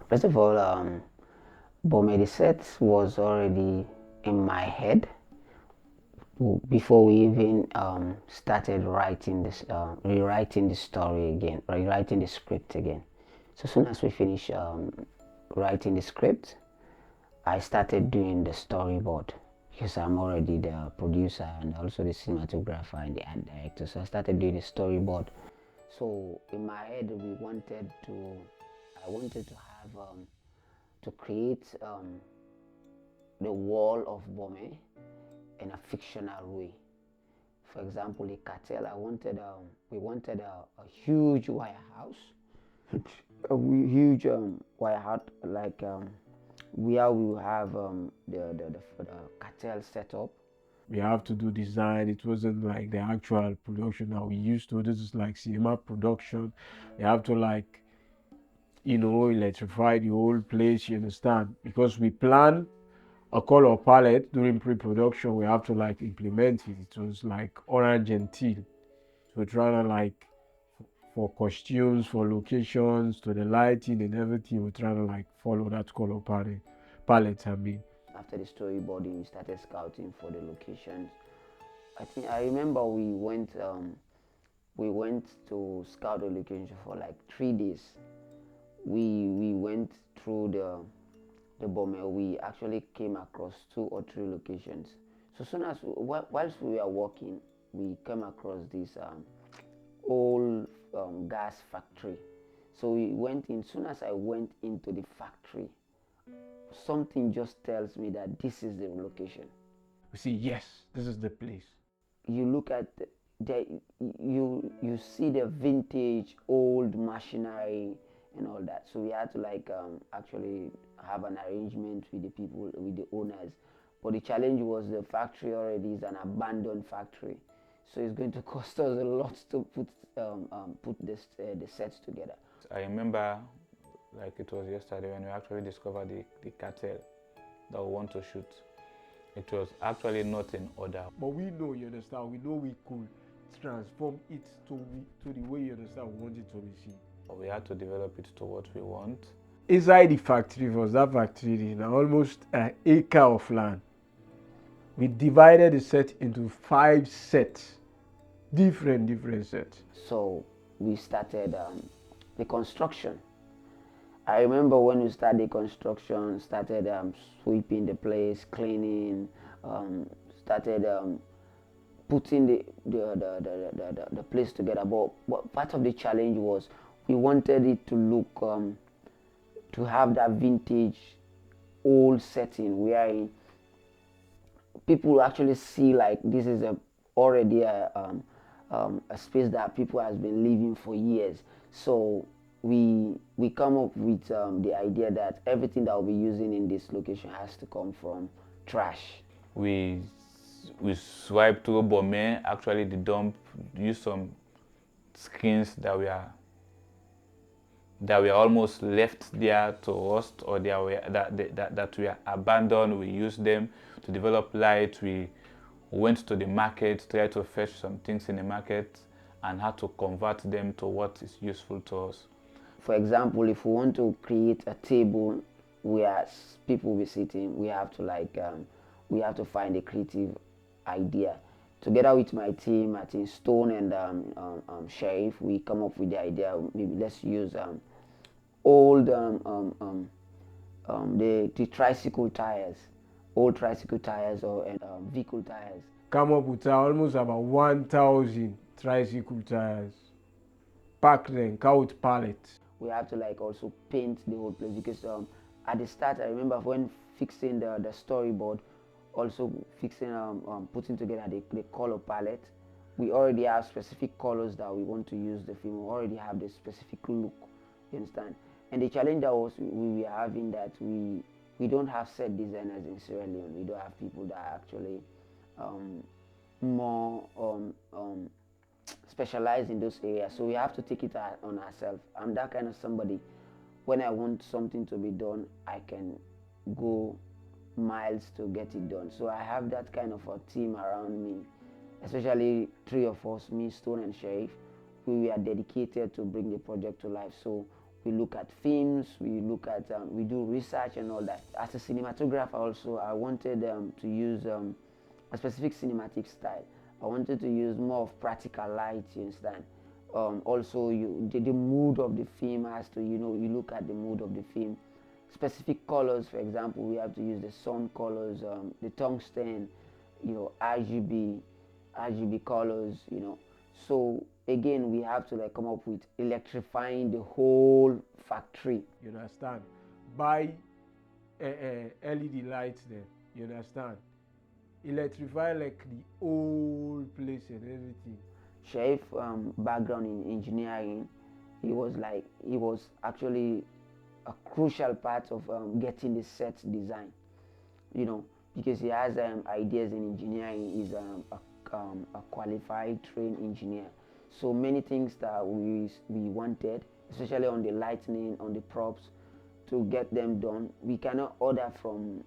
First of all, Bormeh Series was already in my head before we even started writing this, rewriting the story again, rewriting the script again. So as soon as we finished writing the script, I started doing the storyboard because I'm already the producer and also the cinematographer and the art director. So I started doing the storyboard. So in my head, I wanted to have to create the wall of Bormeh in a fictional way. For example, the cartel, we wanted a huge wire house, a huge wire house, like where we will have the cartel set up. We have to do design. It wasn't like the actual production that we used to. This is like cinema production. You have to like, electrify the whole place, you understand? Because we plan a color palette during pre-production, we have to like implement it. It was like orange and teal. So trying to like for costumes, for locations, to the lighting and everything, we're trying to like follow that color palette. I mean. After the storyboarding, we started scouting for the locations. I remember we went to scout the location for like 3 days. We went through the Bormeh. We actually came across 2 or 3 locations. So soon as whilst we were walking, we came across this old gas factory. So we went in. Soon as I went into the factory, something just tells me that this is the location. We see, yes, this is the place. You look at you see the vintage old machinery and all that. So we had to like actually have an arrangement with the people, with the owners. But the challenge was the factory already is an abandoned factory, so it's going to cost us a lot to put the sets together. I remember like it was yesterday when we actually discovered the cartel that we want to shoot. It was actually not in order. But we know, you understand, we know we could transform it to the way, you understand, we want it to be seen. We had to develop it to what we want. Inside the factory was that factory in almost an acre of land. We divided the set into 5 sets, different sets. So we started the construction. I remember when we started construction, started sweeping the place, cleaning, started putting the place together. But part of the challenge was we wanted it to look, to have that vintage old setting where people actually see like this is already a space that people has been living for years. So we come up with the idea that everything that we'll be using in this location has to come from trash. We swiped through Bormeh, actually the dump, used some skins that were almost left there to rust, or that were abandoned. We used them to develop light. We went to the market, tried to fetch some things in the market, and had to convert them to what is useful to us. For example, if we want to create a table where people will be sitting, we have to find a creative idea. Together with my team, I think Stone and Sheriff, we come up with the idea. Maybe let's use old the tricycle tires, old tricycle tires or vehicle tires. Come up with almost about 1,000 tricycle tires. Pack them, count pallets. We have to like also paint the whole place because at the start I remember when fixing the storyboard, also fixing putting together the color palette. We already have specific colors that we want to use the film. We already have the specific look, you understand? And the challenge that we were having that we don't have set designers in Sierra Leone. We don't have people that are actually more specialized in those areas. So we have to take it on ourselves. I'm that kind of somebody. When I want something to be done, I can go miles to get it done. So I have that kind of a team around me, especially 3 of us, me, Stone, and Sheriff. we are dedicated to bring the project to life. So we look at films, we look at, we do research and all that. As a cinematographer also, I wanted to use a specific cinematic style. I wanted to use more of practical light, you understand? Also, the mood of the film has to, you look at the mood of the film. Specific colors, for example, we have to use the sun colors, the tungsten, RGB colors, So again, we have to like come up with electrifying the whole factory. You understand? Buy LED lights there. You understand? Electrify like the whole place and everything. Shaif background in engineering, he was actually a crucial part of getting the set design, because he has ideas in engineering. He's a qualified trained engineer, so many things that we wanted, especially on the lighting, on the props, to get them done, we cannot order from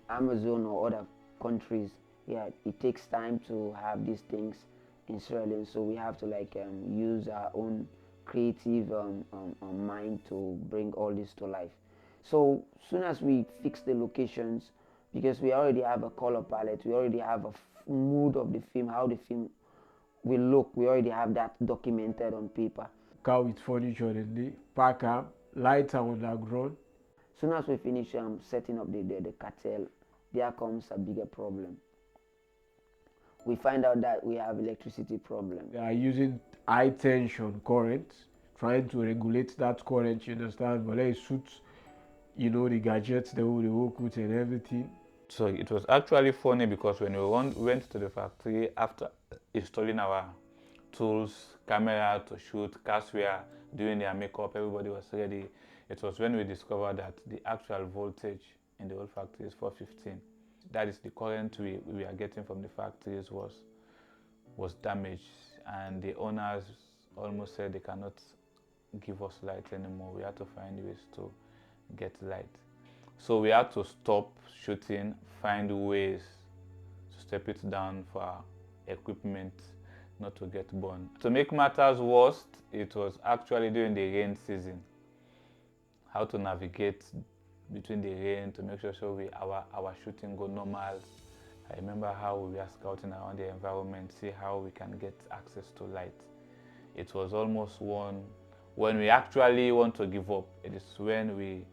Amazon or other countries. Yeah, it takes time to have these things in Sierra Leone, so we have to use our own creative mind to bring all this to life. So soon as we fix the locations, because we already have a color palette, we already have a mood of the film, how the film will look, we already have that documented on paper. Car with furniture, the pack up, lights are underground. Soon as we finish setting up the cartel, there comes a bigger problem. We find out that we have electricity problem. They are using high tension current, trying to regulate that current, you understand? But it suits, the gadgets they work with and everything. So it was actually funny because when we went to the factory after installing our tools, camera to shoot, cast were doing their makeup, everybody was ready. It was when we discovered that the actual voltage in the whole factory is 415. That is the current we are getting from the factories was damaged, and the owners almost said they cannot give us light anymore. We had to find ways to get light. So we had to stop shooting, find ways to step it down for our equipment not to get burned. To make matters worse, it was actually during the rain season. How to navigate between the rain to make sure our shooting go normal. I remember how we were scouting around the environment, see how we can get access to light. It was almost when we actually want to give up. It is when we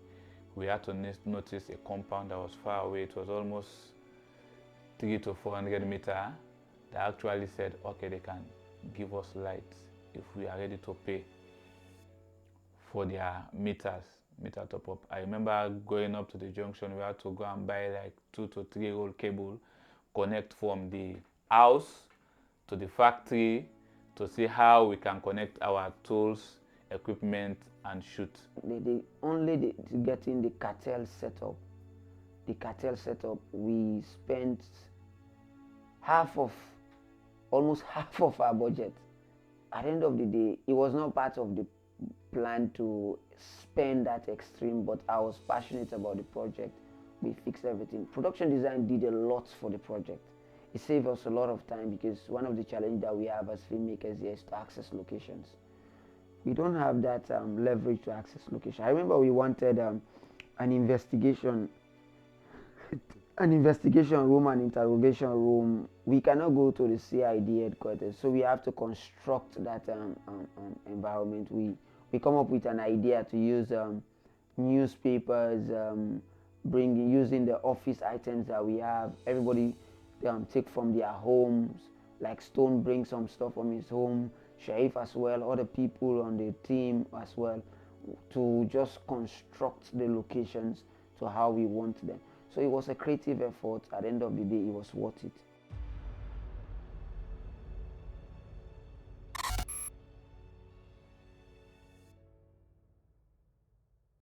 had to notice a compound that was far away. It was almost 300 to 400 meters. They actually said, okay, they can give us light if we are ready to pay for their meter top up. I remember going up to the junction, we had to go and buy like 2 to 3 roll cable, connect from the house to the factory to see how we can connect our tools, equipment and shoot. Getting the cartel setup. The cartel setup, we spent almost half of our budget. At the end of the day, it was not part of the plan to spend that extreme, but I was passionate about the project. We fixed everything. Production design did a lot for the project. It saved us a lot of time, because one of the challenges that we have as filmmakers here is to access locations. We don't have that leverage to access location. I remember we wanted an investigation room, an interrogation room. We cannot go to the CID headquarters, so we have to construct that environment. We come up with an idea to use newspapers, using the office items that we have. Everybody take from their homes. Like Stone brings some stuff from his home, Shaif as well, other people on the team as well, to just construct the locations to how we want them. So it was a creative effort. At the end of the day, it was worth it.